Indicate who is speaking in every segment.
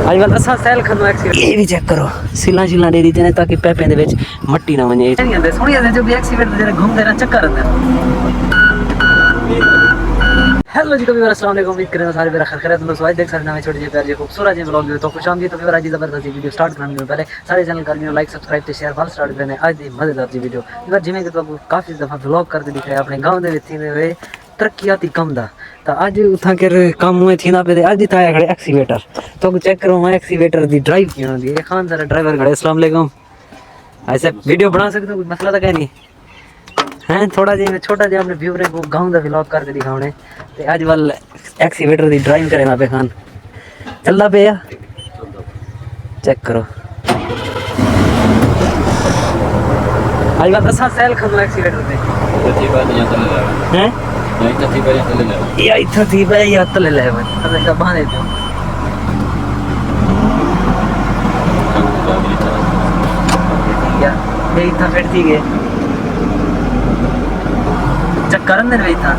Speaker 1: अजकल असा cell खंदो accident ये भी चेक करो सिला शिला दे दी ने ताकि पैपे दे विच मट्टी ना वने नहीं आंदे सोहनी आंदे जो भी एक्सीडेंट दे घूमदे ना चक्कर आंदे। हेलो जी, तो भी अस्सलाम वालेकुम, उम्मीद करें सारे मेरा खैर खैरियत दोस्तों। आज देख सकते हैं छोटे प्यारे खूबसूरत जी ब्लॉग तो खुशामदीद। तो फिर आज जबरदस्त वीडियो स्टार्ट करने से पहले सारे चैनल कर दियो लाइक सब्सक्राइब ते शेयर फॉलो स्टार्ट करने आज दी मजेदार जी वीडियो इधर जिवें कि तो काफी दफा ब्लॉग करते दिख रहे अपने गांव दे विच थींदे हुए तरक्कियाती कम दा। तो आज उथा के काम में थींदा पे आज दिता है खड़े एक्सीवेटर तो चेक करो मैं एक्सीवेटर दी ड्राइव की होंदी है। खान सारा ड्राइवर खड़े अस्सलाम वालेकुम। ऐसे वीडियो बना सकते हो, कोई मसला तो कहीं नहीं है। थोड़ा जी मैं छोटा जिहा अपने व्यूअर को गांव दा व्लॉग करके दिखाने ते आज वाल एक्सीवेटर दी ड्राइव करे ना पे खान चलदा पे या चेक करो आज वाल असा सैल खंदो एक्सीवेटर पे हैं या इथा थी बे या तले ले भाई अबे का बांधे दो या ये इथा फिट थी गए चक्कर अंदर में था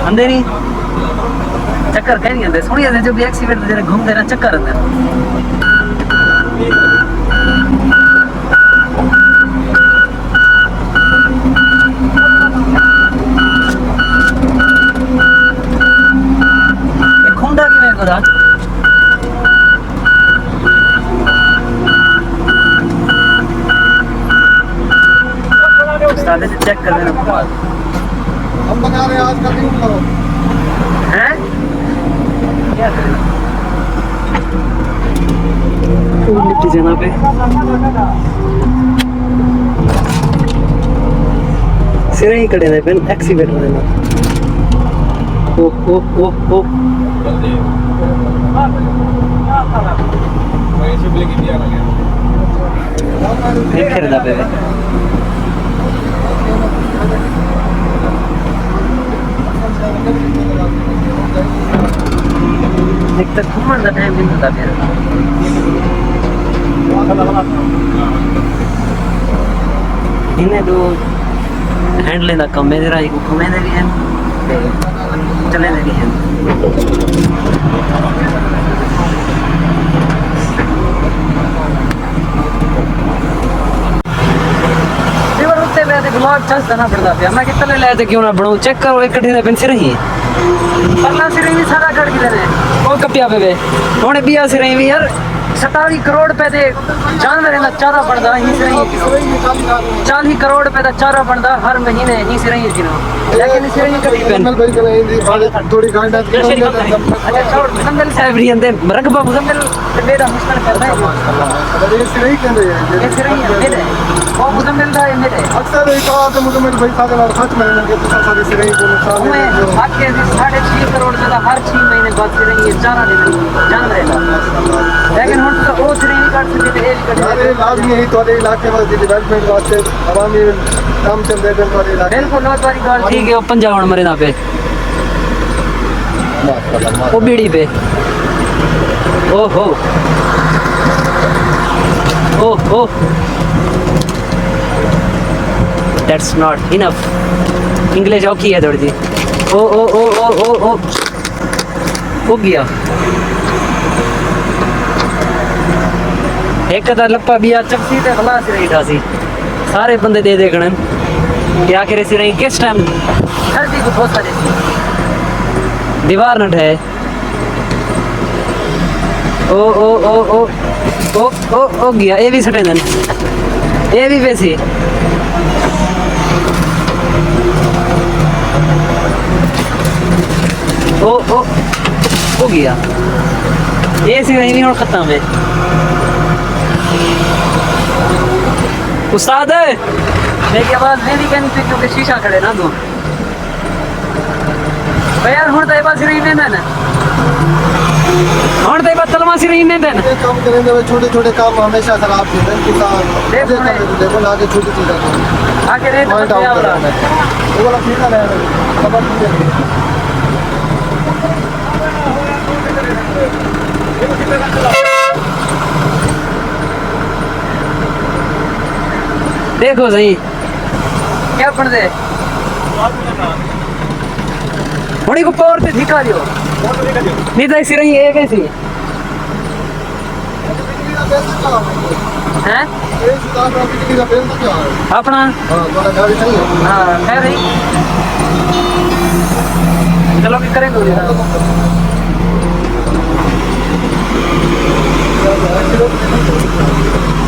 Speaker 1: अंदर ही चक्कर कहीं नहीं अंदर सोनी अंदर जो भी एक्सीडेंट जरा घूमते ना चक्कर अंदर ये खुंडा की मेरे को था उस्ताद से चेक कर लेना
Speaker 2: हम बना रहे हैं आज का दिन करो
Speaker 1: हैं क्या करें मिट्टी जना पे सिरे ही कड़े पेन एक्सीवेटर देना ओ ओ ओ ओ फिर दा पे एक तक घूमने का टाइम नहीं होता फिर इन्हें दो हैंडल का कम मेरा ही घूमे दे भी हैं चले दे भी हैं ब्लॉग चलता ना पड़ता पे मैं कितने ले क्यों ना बनाऊं चेक करो एक कटी पेन सिर ही पल्ला सिर ही सारा कट के देने ओ कपिया पे होने बिया सिर ही यार 27 करोड़ पे दे जानवर ना चारा पड़दा ही सिर ही 40 करोड़ पे दा चारा पड़दा हर महीने ही सिर ही दिनो लेकिन सिर ही कटी पेन
Speaker 2: थोड़ी गांडा
Speaker 1: अच्छा छोड़ मुजम्मिल साहब री अंदे रगबा मुजम्मिल मेरा मुश्किल करदा है
Speaker 2: अरे ये सिर ही कहंदे
Speaker 1: ये सिर ही मेरे वो मुजम्मिल दा है मेरे
Speaker 2: अक्सर एक और मुजम्मिल भाई साहब और खर्च में के तो सारे सिर ही को नुकसान
Speaker 1: मैं आके 6.5 करोड़ का हर 6 महीने बाद सिर ही चारा दे जानवर है लेकिन हुन तो वो सिर ही काट सकते थे एक
Speaker 2: अरे लाजमी है तो इलाके में डेवलपमेंट वास्ते आवामी काम चल रहे हैं तो इलाके
Speaker 1: बिल्कुल नौत वाली गाल ठीक है। 50 मरे ना पे वो बीड़ी पे ओहो ओहो that's not enough English okay है थोड़ी सी ओ ओ ओ ओ ओ ओ हो गया एक कदा लप्पा बिया चपसी ते खलास रही ठासी सारे बंदे दे देखने क्या करे सी रही किस टाइम हर दी को ठोसा देती दीवार न ढे ओ ओ ओ ओ ओ ओ ओ गया ये भी सटे दन ये भी वैसी ओ ओ हो गया ये सी नहीं और खत्म है उस्ताद मेरी आवाज नहीं कहनी थी क्योंकि शीशा खड़े ना दो यार हुन तो बात सिरी नहीं देना हुन तो बात तलमा सिरी नहीं देना
Speaker 2: काम करेंगे छोटे छोटे काम हमेशा खराब होते हैं किसान देखो आगे छोटी चीजें
Speaker 1: आगे रेट बढ़िया वाला
Speaker 2: वो वाला ठीक है खबर
Speaker 1: देखो सही क्या पढ़ दे होनी को पावर ते दिखा दियो नहीं तो सिर ही एक ऐसी हैं अपना हाँ है भाई चलो कि करेंगे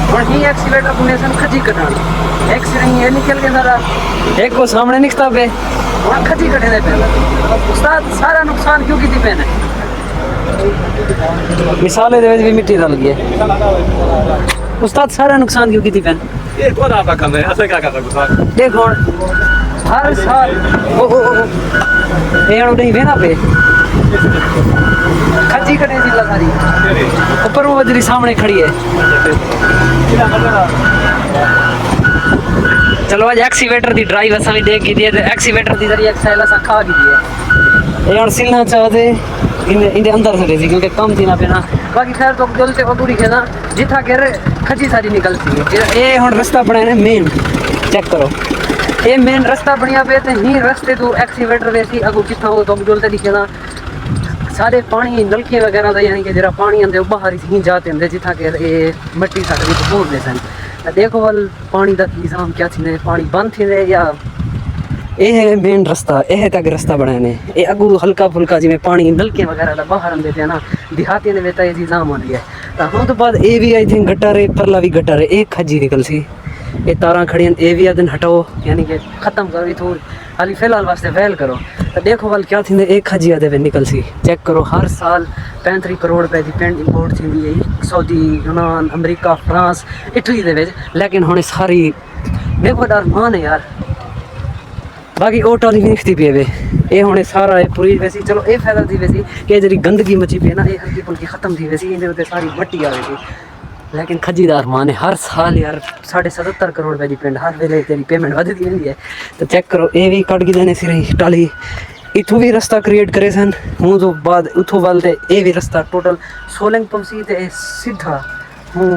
Speaker 1: और ही एक्सीलेटर कनेक्शन खजी कटाना एक्सीलेटर ये निकल के सारा एक को सामने निकलता पे और खजी कटे दे पहले उस्ताद सारा नुकसान क्यों की थी पहने मिसाले दे भी मिट्टी डाल गई उस्ताद सारा नुकसान क्यों की थी पहन
Speaker 3: ये कौन आपका काम है ऐसे क्या करता गुस्सा
Speaker 1: देखो हर साल ओ ये नहीं वेना पे खजी कटे सी सारी ऊपर वो बजरी सामने खड़ी है चलो आज एक्सीवेटर दी ड्राइव असा भी देख की दिए तो एक्सीवेटर दी जरिए एक्साइल असा खा की दिए ये और सिलना चाहते इनके अंदर से थी क्योंकि कम थी ना पेना बाकी खैर तो गलते अधूरी है ना जिथा के खजी सारी निकलती है ये हुन रास्ता बनाया मेन चेक करो ये मेन रास्ता बढ़िया पे ते ही रास्ते तो एक्सीवेटर वैसी अगो किथा हो तो गलते दिखे ना सारे पानी नलके वगैरह का यानी कि जरा पानी आंदे बाहर ही जाते हैं जिथा के ये मिट्टी साढ़े छोड़ते सन देखो वाल पानी का निजाम क्या थी पानी बंद थी या ये है मेन रास्ता यह तक रास्ता बनाए ने ये अगू हल्का फुल्का जिमें पानी नलके वगैरह का बाहर आते थे ना देहाती ने बेता ये निजाम आती है हम तो बाद ये भी आई थिंक गटर है परला भी गटर है एक खजी निकल सी ये तारा खड़ी ये भी दिन हटाओ यानी कि खत्म करो थोड़ी हाली फिलहाल वास्ते वैल करो तो देखो वाल क्या थी एक खजी आते वे निकल सी चेक करो हर साल 35 करोड़ रुपए की पेंट इंपोर्ट थी है सऊदी यूनान अमरीका फ्रांस इटली दे विच लेकिन हुण सारी देखो डर मान है यार बाकी ओ टाली भी निकती पे वे ये हुणे सारा पूरी वैसी चलो ये फायदा थी वैसी कि जी गंदगी मची पी ना ये हल्की फुल्की खत्म थी वैसी इन सारी मट्टी आ गई लेकिन खजीदार माने हर साल यार 77.5 करोड़ रुपए की पेंट हर वेले तेरी पेमेंट वधदी रही है तो चेक करो ये भी कट गई देने सिर टाली इथों भी रास्ता क्रिएट करे सन हूँ तो बाद उथों वाल ये भी रास्ता टोटल सोलंग पंसी ते सीधा हूँ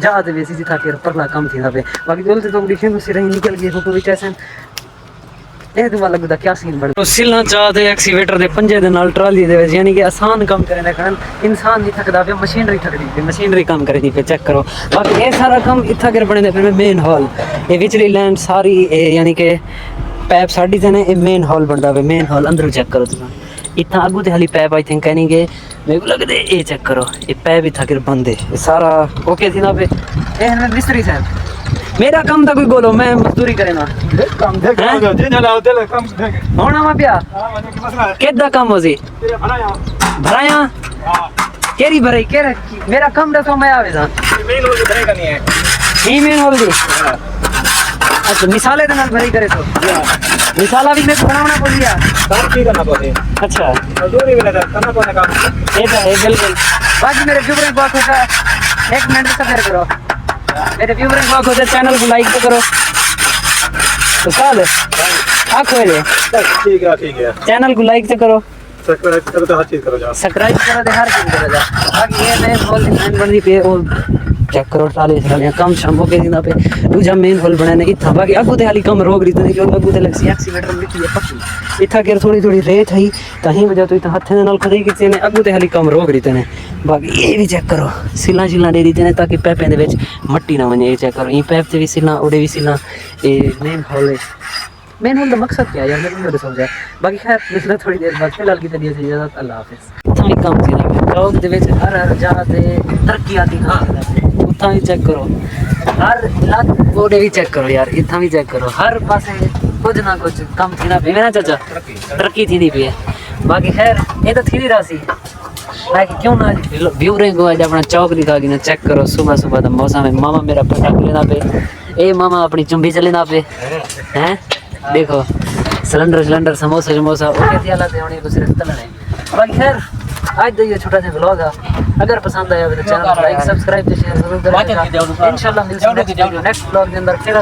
Speaker 1: जहाज वैसी जिथा के परला कम थी पे बाकी बोलते तो लिखे में सिर निकल गए फोटो भी कैसे ਇਹ ਤੋਂ ਲੱਗਦਾ क्या सीन बन सिलना चाहते एक्सीवेटर दे पंजे दे नाल ट्राली दे विच यानी कि आसान काम करने कारण इंसान नहीं थकदा पे मशीनरी थकदी पे मशीनरी काम करदी पे चेक करो बाकी ये सारा काम इत्था कर बने पे मेन हॉल ये विचली लैंड सारी यानी कि पैप साडी ते ने ये मेन हॉल बनदा पे मेन हॉल अंदर चेक करो तुम इतना आगू ते हाली पैप आई थिंक कहनी के मेरे को लगदे ये चेक करो ये पैप इत्था कर बंद है ये सारा ओके थी ना पे ए मैं मिस्त्री साहब मेरा काम था कोई बोलो मैं मजदूरी करे ना
Speaker 3: काम देख जे ना होते काम देख
Speaker 1: होना मा पिया
Speaker 3: हां मने की मसला
Speaker 1: केदा काम हो जी
Speaker 3: तेरे भराया
Speaker 1: भराया
Speaker 3: हां
Speaker 1: केरी भराई केरा मेरा काम दसो मैं आवे जा
Speaker 3: मेन हो भराई करनी है
Speaker 1: ईमेल हो दी अच्छा मिसाले दे नाल भराई करे तो मिसाला भी मैं बनावना बोलिया
Speaker 3: काम की करना पड़े
Speaker 1: अच्छा
Speaker 3: मजदूरी में करना पड़े काम
Speaker 1: ये तो है बिल्कुल बाकी मेरे व्यूअर बात होता 1 मिनट से कर करो मेरे व्यूअर बात होता चैनल को लाइक तो करो तो साल आखो ले
Speaker 3: ठीक है
Speaker 1: चैनल को लाइक तो करो
Speaker 3: सब्सक्राइब करो तो हर चीज करो जा
Speaker 1: सब्सक्राइब करो तो हर चीज करो जा बाकी ये मैं होल डिजाइन बनी पे और चेक करो टाले साले कम शाम के दिन पे दूजा मेन होल बनाने इथा बाकी अगू ते हाली कम रोग रीते जो अगू ते लक्सी एक्सीवेटर मिट्टी है पक्की इथा के थोड़ी थोड़ी रेत है कहीं वजह तो इथा हाथ नाल खड़ी किसी ने अगू ते हाली कम रोग रीते ने बाकी ये भी चेक करो सिला सिला दे दीते ने ताकि पैपे दे विच मट्टी ना वने ये चेक करो ई पैप ते भी सिला ओडे भी सिला ये मेन होल है मेन होल का मकसद क्या है यार मेरे को समझा बाकी खैर मिलना थोड़ी देर बाद फिलहाल की तबीयत से इजाजत अल्लाह हाफिज थाई काम सी लोग दे विच हर जगह ते तरक्की आती हां उतना भी चेक करो हर लाख बोर्डे भी चेक करो यार इतना भी चेक करो हर पासे कुछ ना कुछ कम थी ना मेरा चाचा तरक्की थी नहीं पे बाकी खैर ये तो थी राशि बाकी क्यों ना व्यूअरिंग को आज अपना चौक दिखा के ना चेक करो सुबह सुबह का मौसम है मामा मेरा पटाखे लेना पे ए मामा अपनी चुंबी चलेना पे हैं देखो सिलेंडर समोसा ओके थी हालत है उन्हें कुछ सिर्फ तलने बाकी खैर आज तो ये छोटा सा व्लॉग है अगर पसंद आया तो चैनल को लाइक सब्सक्राइब शेयर जरूर करें इंशाल्लाह मिलते हैं नेक्स्ट व्लॉग के अंदर फिर